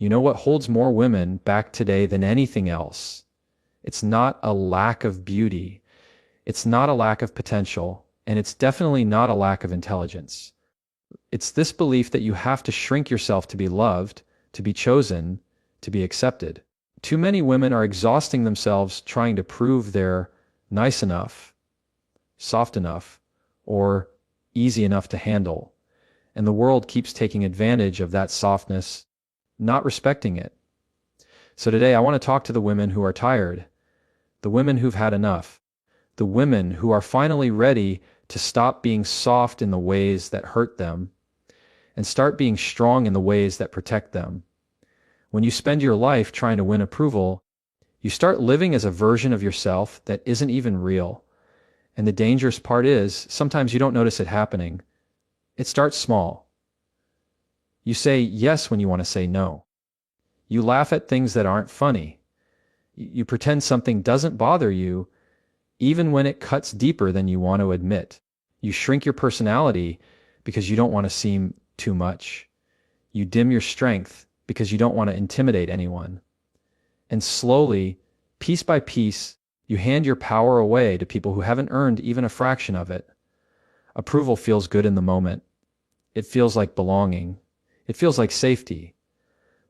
You know what holds more women back today than anything else? It's not a lack of beauty. It's not a lack of potential, and it's definitely not a lack of intelligence. It's this belief that you have to shrink yourself to be loved, to be chosen, to be accepted. Too many women are exhausting themselves trying to prove they're nice enough, soft enough, or easy enough to handle. And the world keeps taking advantage of that softness, not respecting it. So today I want to talk to the women who are tired, the women who've had enough, the women who are finally ready to stop being soft in the ways that hurt them and start being strong in the ways that protect them. When you spend your life trying to win approval, you start living as a version of yourself that isn't even real. And the dangerous part is, sometimes you don't notice it happening. It starts small. You say yes when you want to say no. You laugh at things that aren't funny. You pretend something doesn't bother you, even when it cuts deeper than you want to admit. You shrink your personality because you don't want to seem too much. You dim your strength because you don't want to intimidate anyone. And slowly, piece by piece, you hand your power away to people who haven't earned even a fraction of it. Approval feels good in the moment. It feels like belonging. It feels like safety.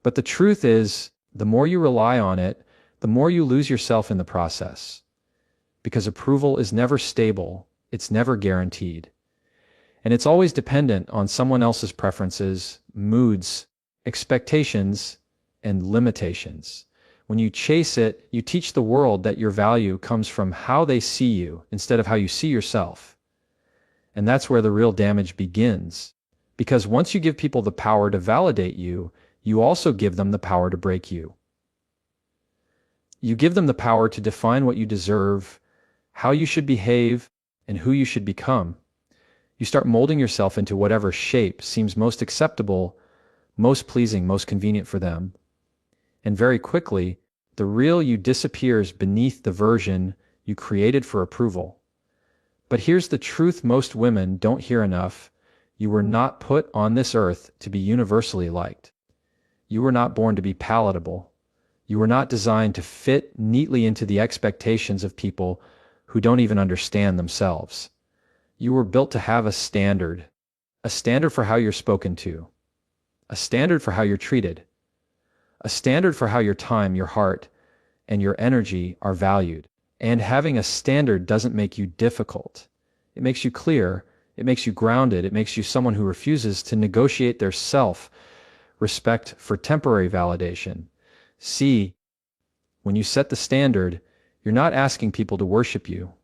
But the truth is, the more you rely on it, the more you lose yourself in the process. Because approval is never stable, it's never guaranteed. And it's always dependent on someone else's preferences, moods, expectations, and limitations. When you chase it, you teach the world that your value comes from how they see you instead of how you see yourself. And that's where the real damage begins. Because once you give people the power to validate you, you also give them the power to break you. You give them the power to define what you deserve, how you should behave, and who you should become. You start molding yourself into whatever shape seems most acceptable, most pleasing, most convenient for them. And very quickly, the real you disappears beneath the version you created for approval. But here's the truth most women don't hear enough. You were not put on this earth to be universally liked. You were not born to be palatable. You were not designed to fit neatly into the expectations of people who don't even understand themselves. You were built to have a standard for how you're spoken to, a standard for how you're treated, a standard for how your time, your heart, and your energy are valued. And having a standard doesn't make you difficult. It makes you clear, it makes you grounded, it makes you someone who refuses to negotiate their self-respect for temporary validation. See, when you set the standard, you're not asking people to worship you.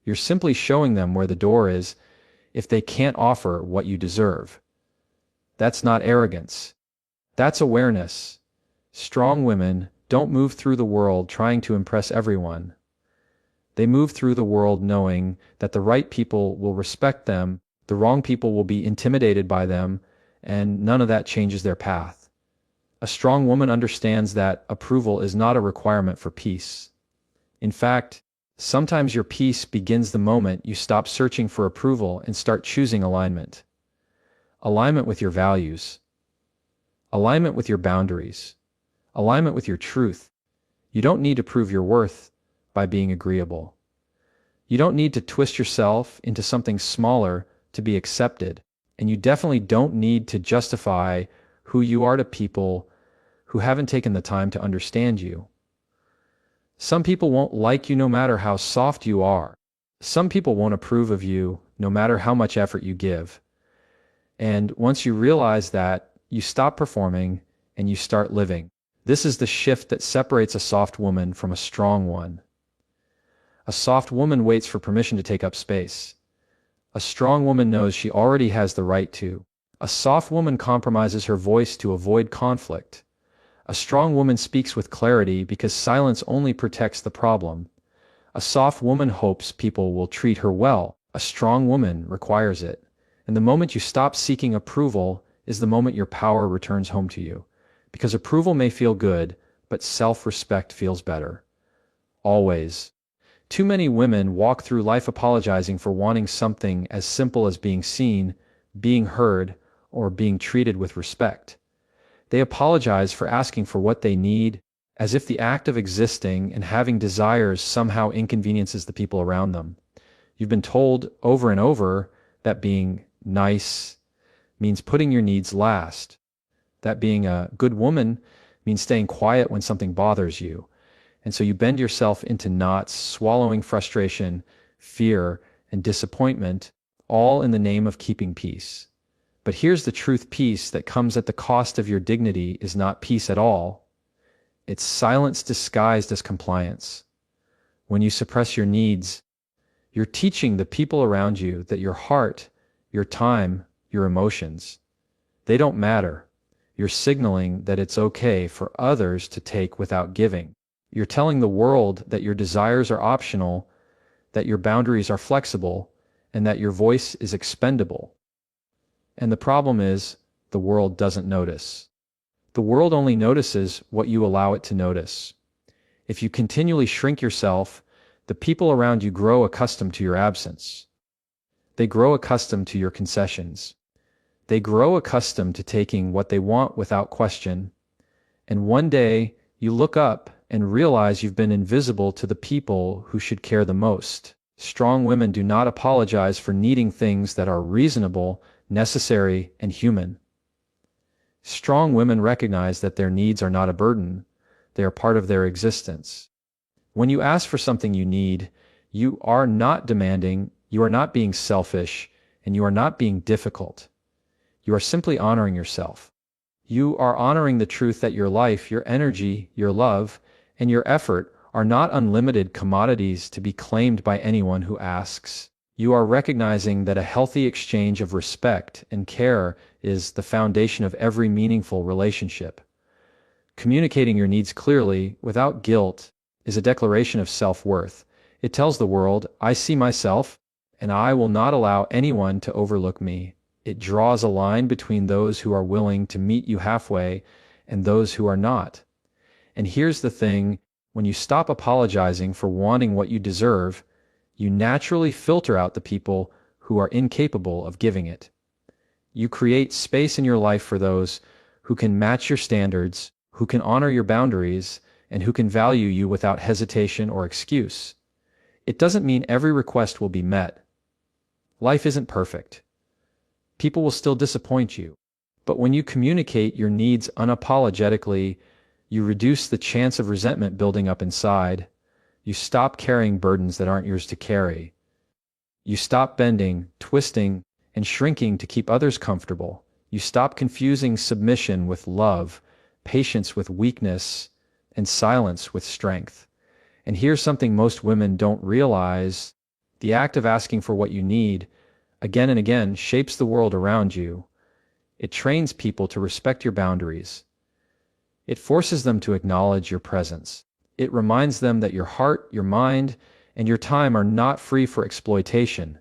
You're simply showing them where the door is if they can't offer what you deserve. That's not arrogance. That's awareness. Strong women don't move through the world trying to impress everyone. They move through the world knowing that the right people will respect them, the wrong people will be intimidated by them, and none of that changes their path. A strong woman understands that approval is not a requirement for peace. In fact, sometimes your peace begins the moment you stop searching for approval and start choosing alignment. Alignment with your values. Alignment with your boundaries. Alignment with your truth. You don't need to prove your worth by being agreeable. You don't need to twist yourself into something smaller to be accepted. And you definitely don't need to justify who you are to people who haven't taken the time to understand you. Some people won't like you no matter how soft you are. Some people won't approve of you no matter how much effort you give. And once you realize that, you stop performing and you start living. This is the shift that separates a soft woman from a strong one. A soft woman waits for permission to take up space. A strong woman knows she already has the right to. A soft woman compromises her voice to avoid conflict. A strong woman speaks with clarity because silence only protects the problem. A soft woman hopes people will treat her well. A strong woman requires it. And the moment you stop seeking approval is the moment your power returns home to you. Because approval may feel good, but self-respect feels better. Always. Too many women walk through life apologizing for wanting something as simple as being seen, being heard, or being treated with respect. They apologize for asking for what they need, as if the act of existing and having desires somehow inconveniences the people around them. You've been told over and over that being nice means putting your needs last, that being a good woman means staying quiet when something bothers you. And so you bend yourself into knots, swallowing frustration, fear, and disappointment, all in the name of keeping peace. But here's the truth: peace that comes at the cost of your dignity is not peace at all. It's silence disguised as compliance. When you suppress your needs, you're teaching the people around you that your heart, your time, your emotions, they don't matter. You're signaling that it's okay for others to take without giving. You're telling the world that your desires are optional, that your boundaries are flexible, and that your voice is expendable. And the problem is, the world doesn't notice. The world only notices what you allow it to notice. If you continually shrink yourself, the people around you grow accustomed to your absence. They grow accustomed to your concessions. They grow accustomed to taking what they want without question. And one day, you look up and realize you've been invisible to the people who should care the most. Strong women do not apologize for needing things that are reasonable, necessary, and human. Strong women recognize that their needs are not a burden. They are part of their existence. When you ask for something you need, you are not demanding, you are not being selfish, and you are not being difficult. You are simply honoring yourself. You are honoring the truth that your life, your energy, your love, and your effort are not unlimited commodities to be claimed by anyone who asks. You are recognizing that a healthy exchange of respect and care is the foundation of every meaningful relationship. Communicating your needs clearly, without guilt, is a declaration of self-worth. It tells the world, I see myself, and I will not allow anyone to overlook me. It draws a line between those who are willing to meet you halfway and those who are not. And here's the thing, when you stop apologizing for wanting what you deserve, you naturally filter out the people who are incapable of giving it. You create space in your life for those who can match your standards, who can honor your boundaries, and who can value you without hesitation or excuse. It doesn't mean every request will be met. Life isn't perfect. People will still disappoint you. But when you communicate your needs unapologetically, you reduce the chance of resentment building up inside. You stop carrying burdens that aren't yours to carry. You stop bending, twisting, and shrinking to keep others comfortable. You stop confusing submission with love, patience with weakness, and silence with strength. And here's something most women don't realize. The act of asking for what you need, again and again, shapes the world around you. It trains people to respect your boundaries. It forces them to acknowledge your presence. It reminds them that your heart, your mind, and your time are not free for exploitation.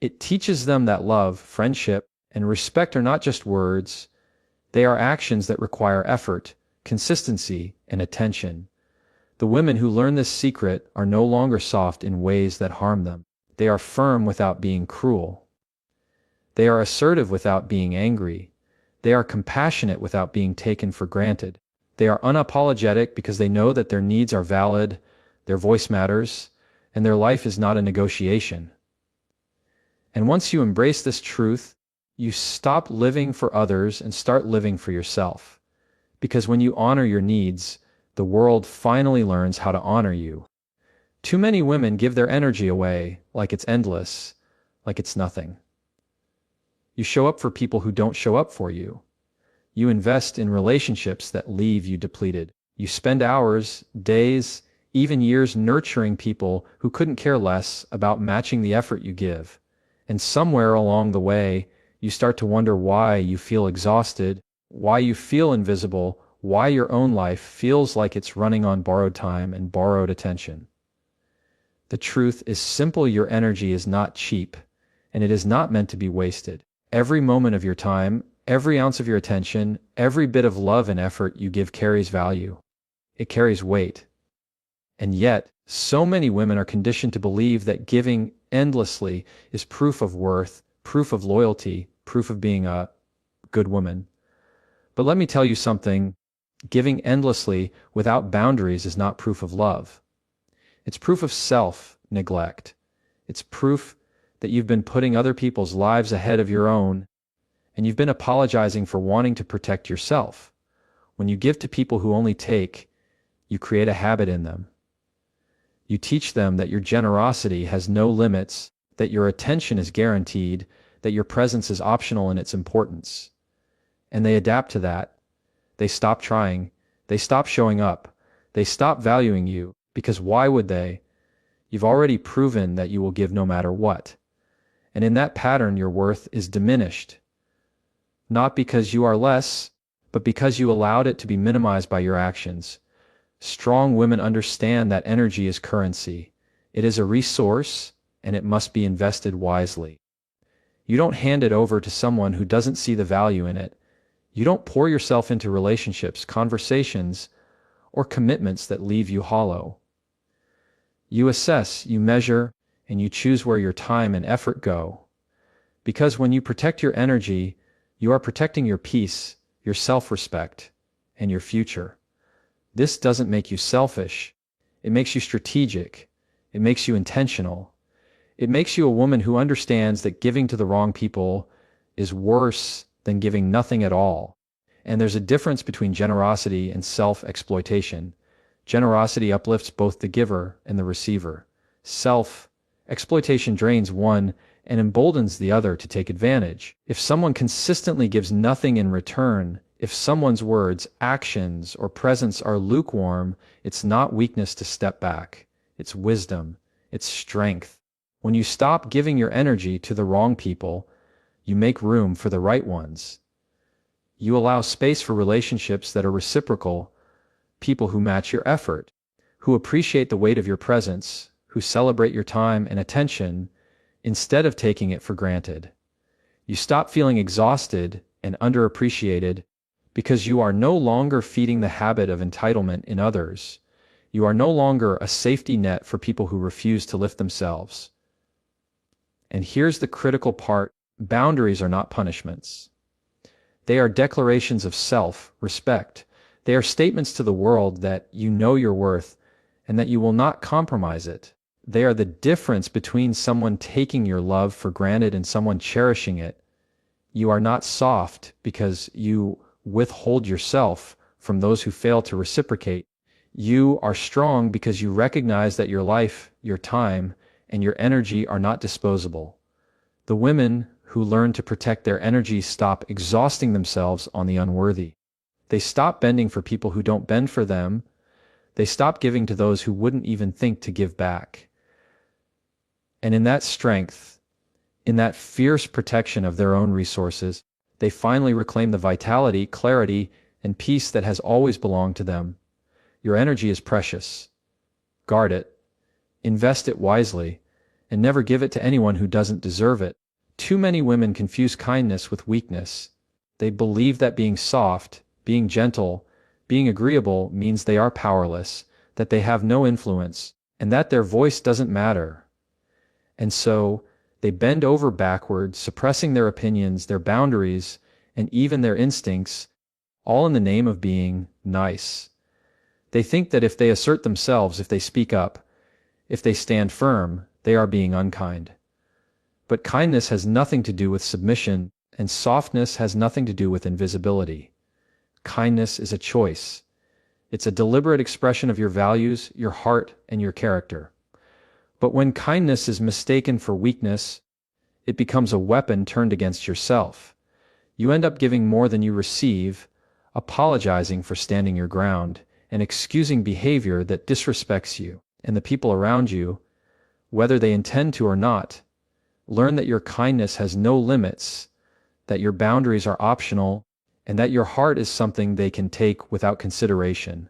It teaches them that love, friendship, and respect are not just words. They are actions that require effort, consistency, and attention. The women who learn this secret are no longer soft in ways that harm them. They are firm without being cruel. They are assertive without being angry. They are compassionate without being taken for granted. They are unapologetic because they know that their needs are valid, their voice matters, and their life is not a negotiation. And once you embrace this truth, you stop living for others and start living for yourself. Because when you honor your needs, the world finally learns how to honor you. Too many women give their energy away like it's endless, like it's nothing. You show up for people who don't show up for you. You invest in relationships that leave you depleted. You spend hours, days, even years nurturing people who couldn't care less about matching the effort you give. And somewhere along the way, you start to wonder why you feel exhausted, why you feel invisible, why your own life feels like it's running on borrowed time and borrowed attention. The truth is simple: your energy is not cheap, and it is not meant to be wasted. Every moment of your time, every ounce of your attention, every bit of love and effort you give carries value. It carries weight. And yet, so many women are conditioned to believe that giving endlessly is proof of worth, proof of loyalty, proof of being a good woman. But let me tell you something, giving endlessly without boundaries is not proof of love. It's proof of self-neglect. It's proof that you've been putting other people's lives ahead of your own, and you've been apologizing for wanting to protect yourself. When you give to people who only take, you create a habit in them. You teach them that your generosity has no limits, that your attention is guaranteed, that your presence is optional in its importance. And they adapt to that. They stop trying. They stop showing up. They stop valuing you, because why would they? You've already proven that you will give no matter what. And in that pattern, your worth is diminished. Not because you are less, but because you allowed it to be minimized by your actions. Strong women understand that energy is currency. It is a resource, and it must be invested wisely. You don't hand it over to someone who doesn't see the value in it. You don't pour yourself into relationships, conversations, or commitments that leave you hollow. You assess, you measure, and you choose where your time and effort go. Because when you protect your energy, you are protecting your peace, your self-respect, and your future. This doesn't make you selfish. It makes you strategic. It makes you intentional. It makes you a woman who understands that giving to the wrong people is worse than giving nothing at all. And there's a difference between generosity and self-exploitation. Generosity uplifts both the giver and the receiver. Self-exploitation drains one and emboldens the other to take advantage. If someone consistently gives nothing in return, if someone's words, actions, or presence are lukewarm, it's not weakness to step back. It's wisdom. It's strength. When you stop giving your energy to the wrong people, you make room for the right ones. You allow space for relationships that are reciprocal, people who match your effort, who appreciate the weight of your presence, who celebrate your time and attention instead of taking it for granted. You stop feeling exhausted and underappreciated because you are no longer feeding the habit of entitlement in others. You are no longer a safety net for people who refuse to lift themselves. And here's the critical part. Boundaries are not punishments. They are declarations of self-respect. They are statements to the world that you know your worth and that you will not compromise it. They are the difference between someone taking your love for granted and someone cherishing it. You are not soft because you withhold yourself from those who fail to reciprocate. You are strong because you recognize that your life, your time, and your energy are not disposable. The women who learn to protect their energy stop exhausting themselves on the unworthy. They stop bending for people who don't bend for them. They stop giving to those who wouldn't even think to give back. And in that strength, in that fierce protection of their own resources, they finally reclaim the vitality, clarity, and peace that has always belonged to them. Your energy is precious. Guard it. Invest it wisely, and never give it to anyone who doesn't deserve it. Too many women confuse kindness with weakness. They believe that being soft, being gentle, being agreeable means they are powerless, that they have no influence, and that their voice doesn't matter. And so, they bend over backwards, suppressing their opinions, their boundaries, and even their instincts, all in the name of being nice. They think that if they assert themselves, if they speak up, if they stand firm, they are being unkind. But kindness has nothing to do with submission, and softness has nothing to do with invisibility. Kindness is a choice. It's a deliberate expression of your values, your heart, and your character. But when kindness is mistaken for weakness, it becomes a weapon turned against yourself. You end up giving more than you receive, apologizing for standing your ground, and excusing behavior that disrespects you and the people around you, whether they intend to or not. Learn that your kindness has no limits, that your boundaries are optional, and that your heart is something they can take without consideration.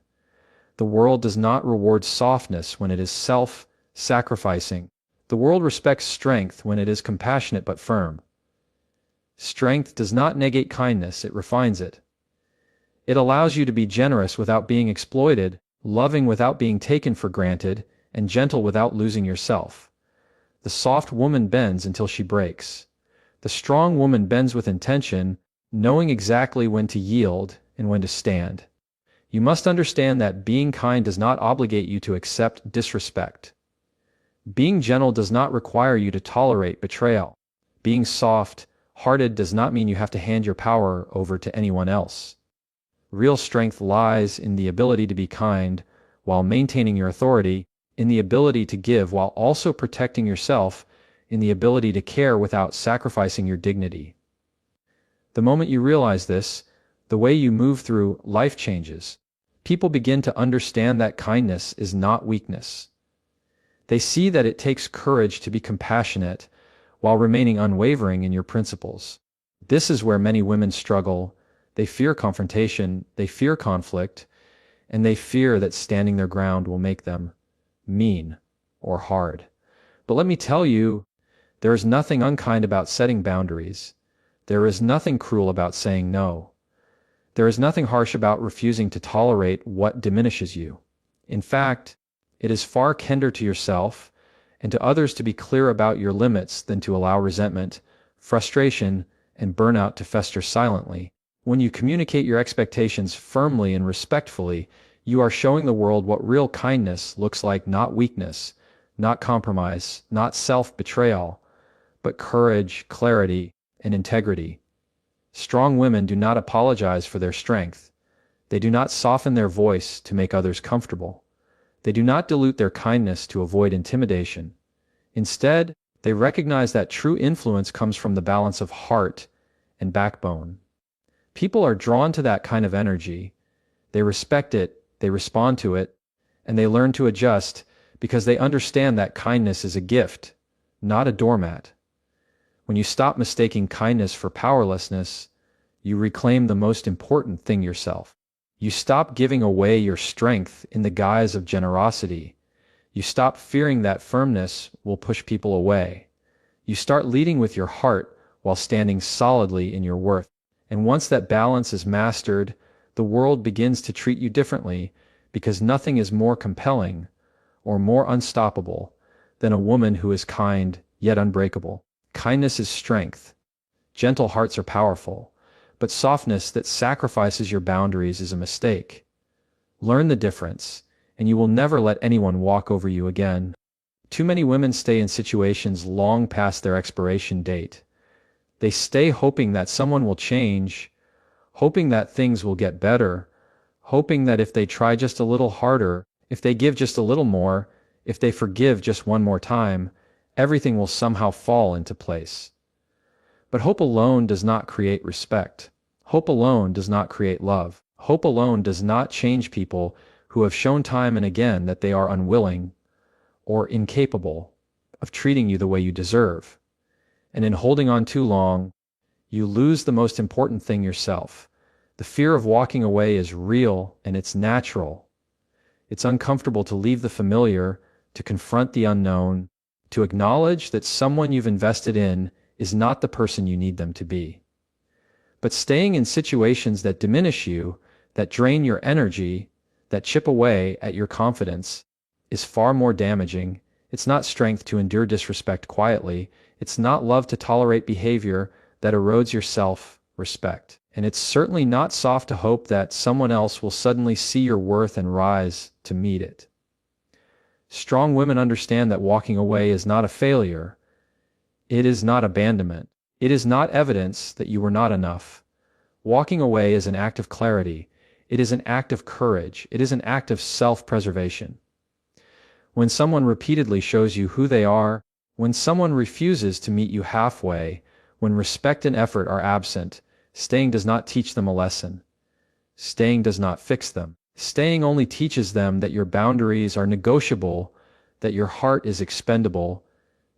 The world does not reward softness when it is self-sacrificing. The world respects strength when it is compassionate but firm. Strength does not negate kindness, it refines it. It allows you to be generous without being exploited, loving without being taken for granted, and gentle without losing yourself. The soft woman bends until she breaks. The strong woman bends with intention, knowing exactly when to yield and when to stand. You must understand that being kind does not obligate you to accept disrespect. Being gentle does not require you to tolerate betrayal. Being soft-hearted does not mean you have to hand your power over to anyone else. Real strength lies in the ability to be kind while maintaining your authority, in the ability to give while also protecting yourself, in the ability to care without sacrificing your dignity. The moment you realize this, the way you move through life changes. People begin to understand that kindness is not weakness. They see that it takes courage to be compassionate while remaining unwavering in your principles. This is where many women struggle. They fear confrontation, they fear conflict, and they fear that standing their ground will make them mean or hard. But let me tell you, there is nothing unkind about setting boundaries. There is nothing cruel about saying no. There is nothing harsh about refusing to tolerate what diminishes you. In fact, it is far kinder to yourself and to others to be clear about your limits than to allow resentment, frustration, and burnout to fester silently. When you communicate your expectations firmly and respectfully, you are showing the world what real kindness looks like, not weakness, not compromise, not self-betrayal, but courage, clarity, and integrity. Strong women do not apologize for their strength. They do not soften their voice to make others comfortable. They do not dilute their kindness to avoid intimidation. Instead, they recognize that true influence comes from the balance of heart and backbone. People are drawn to that kind of energy. They respect it, they respond to it, and they learn to adjust because they understand that kindness is a gift, not a doormat. When you stop mistaking kindness for powerlessness, you reclaim the most important thing, yourself. You stop giving away your strength in the guise of generosity. You stop fearing that firmness will push people away. You start leading with your heart while standing solidly in your worth. And once that balance is mastered, the world begins to treat you differently, because nothing is more compelling or more unstoppable than a woman who is kind yet unbreakable. Kindness is strength. Gentle hearts are powerful, but softness that sacrifices your boundaries is a mistake. Learn the difference, and you will never let anyone walk over you again. Too many women stay in situations long past their expiration date. They stay hoping that someone will change, hoping that things will get better, hoping that if they try just a little harder, if they give just a little more, if they forgive just one more time, everything will somehow fall into place. But hope alone does not create respect. Hope alone does not create love. Hope alone does not change people who have shown time and again that they are unwilling or incapable of treating you the way you deserve. And in holding on too long, you lose the most important thing, yourself. The fear of walking away is real and it's natural. It's uncomfortable to leave the familiar, to confront the unknown, to acknowledge that someone you've invested in is not the person you need them to be. But staying in situations that diminish you, that drain your energy, that chip away at your confidence, is far more damaging. It's not strength to endure disrespect quietly. It's not love to tolerate behavior that erodes your self-respect. And it's certainly not soft to hope that someone else will suddenly see your worth and rise to meet it. Strong women understand that walking away is not a failure. It is not abandonment. It is not evidence that you were not enough. Walking away is an act of clarity. It is an act of courage. It is an act of self-preservation. When someone repeatedly shows you who they are, when someone refuses to meet you halfway, when respect and effort are absent, staying does not teach them a lesson. Staying does not fix them. Staying only teaches them that your boundaries are negotiable, that your heart is expendable,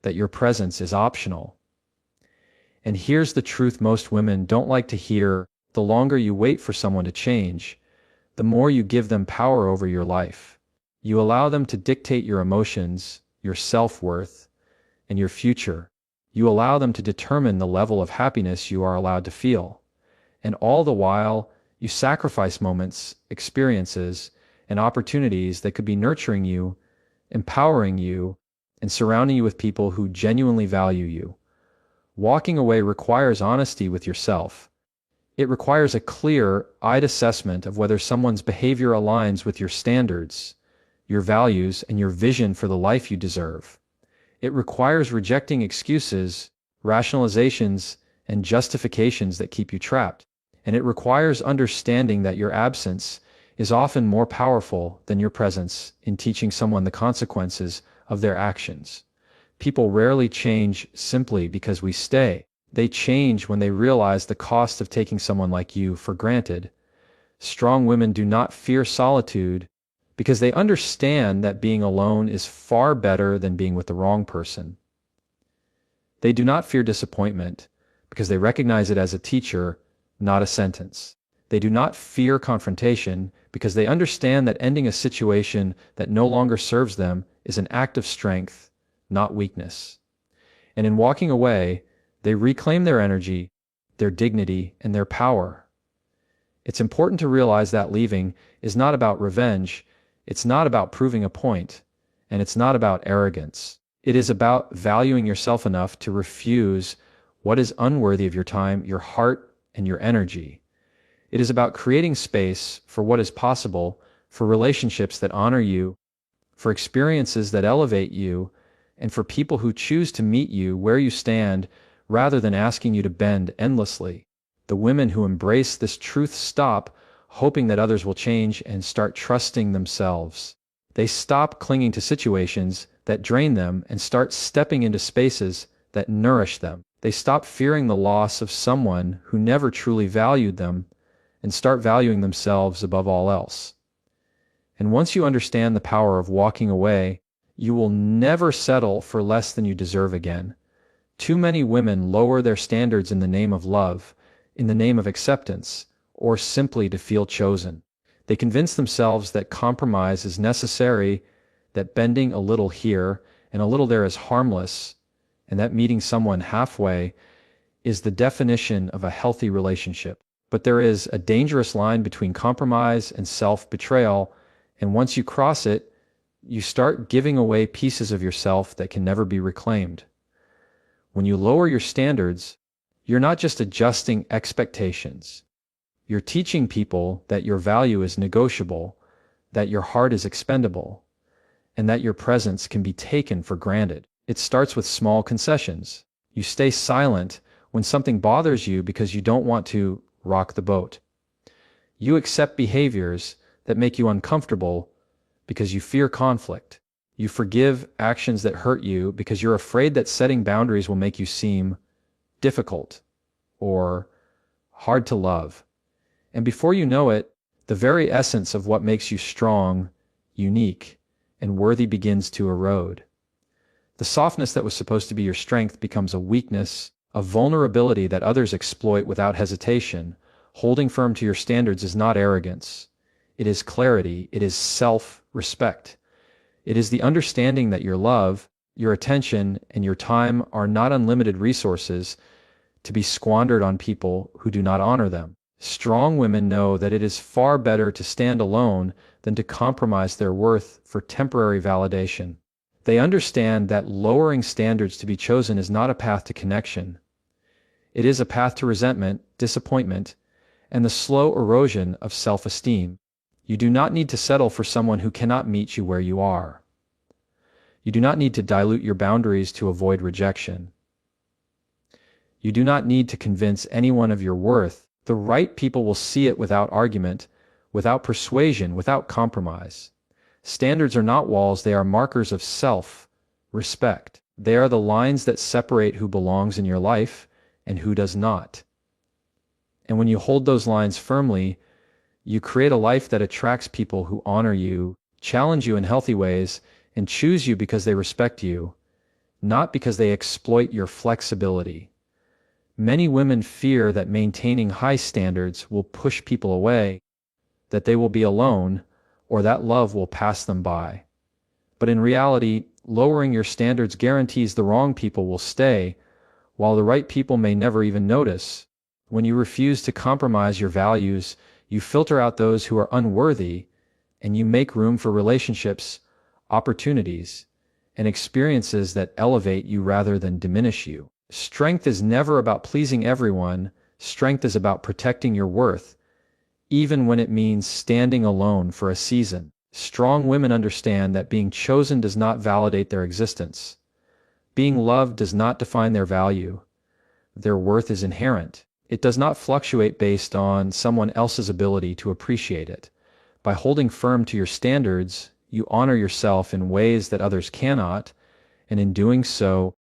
that your presence is optional. And here's the truth most women don't like to hear: the longer you wait for someone to change, the more you give them power over your life. You allow them to dictate your emotions, your self-worth, and your future. You allow them to determine the level of happiness you are allowed to feel. And all the while, you sacrifice moments, experiences, and opportunities that could be nurturing you, empowering you, and surrounding you with people who genuinely value you. Walking away requires honesty with yourself. It requires a clear-eyed assessment of whether someone's behavior aligns with your standards, your values, and your vision for the life you deserve. It requires rejecting excuses, rationalizations, and justifications that keep you trapped. And it requires understanding that your absence is often more powerful than your presence in teaching someone the consequences of their actions. People rarely change simply because we stay. They change when they realize the cost of taking someone like you for granted. Strong women do not fear solitude because they understand that being alone is far better than being with the wrong person. They do not fear disappointment because they recognize it as a teacher, not a sentence. They do not fear confrontation because they understand that ending a situation that no longer serves them is an act of strength, not weakness. And in walking away, they reclaim their energy, their dignity, and their power. It's important to realize that leaving is not about revenge, it's not about proving a point, and it's not about arrogance. It is about valuing yourself enough to refuse what is unworthy of your time, your heart, and your energy. It is about creating space for what is possible, for relationships that honor you, for experiences that elevate you, and for people who choose to meet you where you stand rather than asking you to bend endlessly. The women who embrace this truth stop hoping that others will change and start trusting themselves. They stop clinging to situations that drain them and start stepping into spaces that nourish them. They stop fearing the loss of someone who never truly valued them and start valuing themselves above all else. And once you understand the power of walking away, you will never settle for less than you deserve again. Too many women lower their standards in the name of love, in the name of acceptance, or simply to feel chosen. They convince themselves that compromise is necessary, that bending a little here and a little there is harmless, and that meeting someone halfway is the definition of a healthy relationship. But there is a dangerous line between compromise and self-betrayal, and once you cross it, you start giving away pieces of yourself that can never be reclaimed. When you lower your standards, you're not just adjusting expectations. You're teaching people that your value is negotiable, that your heart is expendable, and that your presence can be taken for granted. It starts with small concessions. You stay silent when something bothers you because you don't want to rock the boat. You accept behaviors that make you uncomfortable because you fear conflict. You forgive actions that hurt you because you're afraid that setting boundaries will make you seem difficult or hard to love. And before you know it, the very essence of what makes you strong, unique, and worthy begins to erode. The softness that was supposed to be your strength becomes a weakness, a vulnerability that others exploit without hesitation. Holding firm to your standards is not arrogance. It is clarity. It is self-respect. It is the understanding that your love, your attention, and your time are not unlimited resources to be squandered on people who do not honor them. Strong women know that it is far better to stand alone than to compromise their worth for temporary validation. They understand that lowering standards to be chosen is not a path to connection. It is a path to resentment, disappointment, and the slow erosion of self-esteem. You do not need to settle for someone who cannot meet you where you are. You do not need to dilute your boundaries to avoid rejection. You do not need to convince anyone of your worth. The right people will see it without argument, without persuasion, without compromise. Standards are not walls, they are markers of self-respect. They are the lines that separate who belongs in your life and who does not. And when you hold those lines firmly, you create a life that attracts people who honor you, challenge you in healthy ways, and choose you because they respect you, not because they exploit your flexibility. Many women fear that maintaining high standards will push people away, that they will be alone, or that love will pass them by. But in reality, lowering your standards guarantees the wrong people will stay, while the right people may never even notice. When you refuse to compromise your values, you filter out those who are unworthy, and you make room for relationships, opportunities, and experiences that elevate you rather than diminish you. Strength is never about pleasing everyone. Strength is about protecting your worth, even when it means standing alone for a season. Strong women understand that being chosen does not validate their existence. Being loved does not define their value. Their worth is inherent. It does not fluctuate based on someone else's ability to appreciate it. By holding firm to your standards, you honor yourself in ways that others cannot, and in doing so,